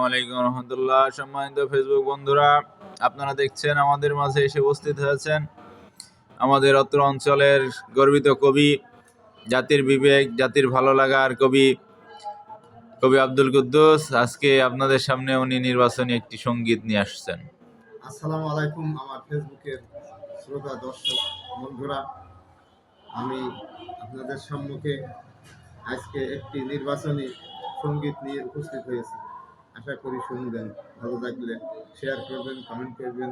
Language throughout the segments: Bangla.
আলাইকুম রহমতুল্লাহ। সম্মানিত ফেসবুক বন্ধুরা, আপনারা দেখছেন আমাদের মাঝে এসে উপস্থিত হয়েছেন আমাদের অত্র অঞ্চলের গর্বিত কবি, জাতির বিবেক, জাতির ভালো লাগার কবি আব্দুল কুদ্দুস। আজকে আপনাদের সামনে উনি নির্বাচনী একটি সঙ্গীত নিয়ে আসছেন। আসসালামু আলাইকুম আমার ফেসবুকের শ্রোতা দর্শক বন্ধুরা, আমি আপনাদের সম্মুখে আজকে একটি নির্বাচনী সঙ্গীত নিয়ে উপস্থিত হয়েছি। আশা করি শুনবেন, ভালো লাগলে শেয়ার করবেন, কমেন্ট করবেন।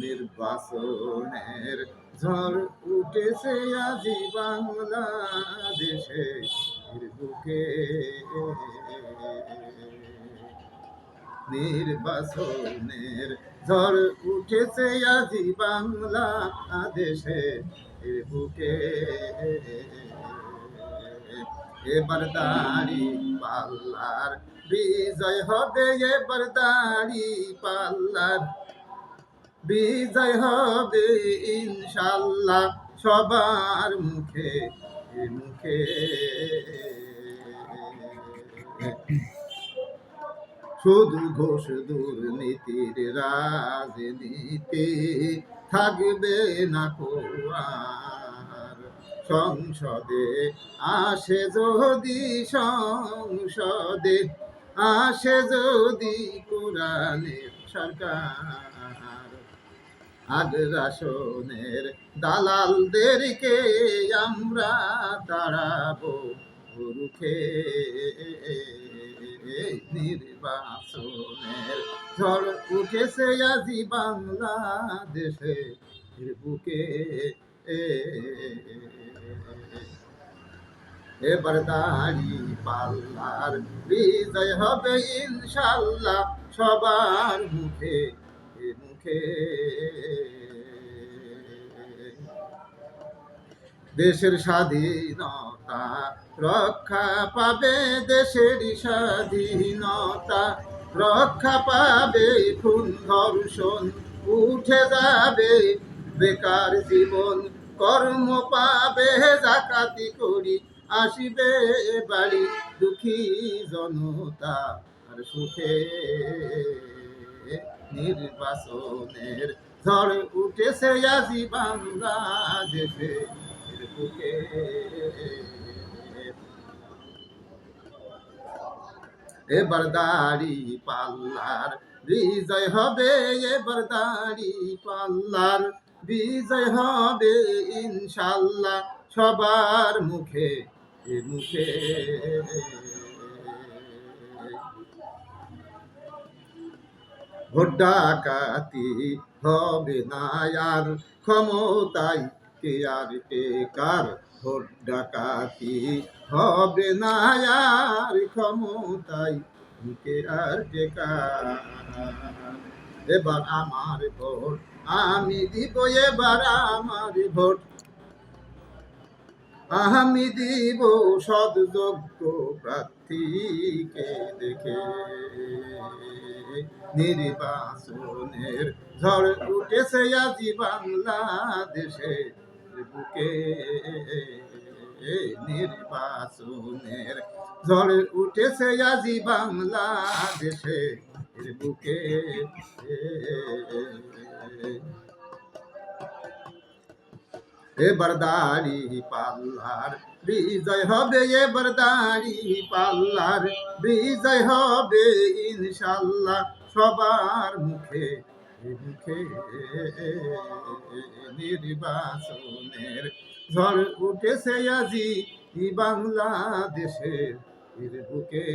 নির্বাচনের ঝড় উঠেছে আজি বাংলাদেশে বুকে, নির্বাচনের ঝড় উঠেছে আজি বাংলাদেশে বুকে। এবার দাড়ি পাল্লার বিজয় হবে, এবার দাড়ি পাল্লার বিজয় হবে ইনশাল্লাহ সবার মুখে মুখে। শুধু ঘোষ দুর্নীতির রাজনীতি থাকবে না কোয়ার সংসদে আসে যদি, সংসদে আসে যদি কোরআনের সরকার, আগ্রাসনের দালালদেরকে আমরা তাড়াবো রুখে। নির্বাচনের ঝড় উঠেছে আজি বাংলাদেশে বুকে, এবার দাড়ি পাল্লার বিজয় হবে ইনশাল্লাহ সবার মুখে মুখে। দেশের স্বাধীনতা রক্ষা পাবে, দেশের স্বাধীনতা রক্ষা পাবে, খুন ধর্ষণ উঠে যাবে, বেকার জীবন কর্ম পাবে, জাকাতি করি আসিবে বাড়ি, দুঃখী জনতা আর সুখে। নির্বাচনের ঝড় উঠেছে আজি বাংলাদেশে বুকে, এবার দাড়ি পাল্লার বিজয় হবে, এবার দাড়ি পাল্লার বিজয় হবে ইনশাল্লাহ সবার মুখে মুখে। ভোট ডাকাতি হবে না আর, ক্ষমতায় কে আর টেকার, ভোট ডাকাতি হবে না আর, ক্ষমতায় কে আর টেকার। এবার আমার ভোট আমি দিব, এবার আমার ভোট আমি দিব, সদযোগ্য প্রার্থীকে দেখে। নির্বাচনের ঝড় উঠেছে আজি বাংলাদেশে বুকে, নির্বাচনের ঝড় উঠেছে আজি বাংলাদেশে বুকে। এবার দাড়ি পাল্লার বিজয় হবে, এবার দাড়ি পাল্লার বিজয় হবে ইনশাল্লাহ সবার মুখে মুখে। নির্বাচনের ঝড় উঠেছে আজি বাংলাদেশের বুকে।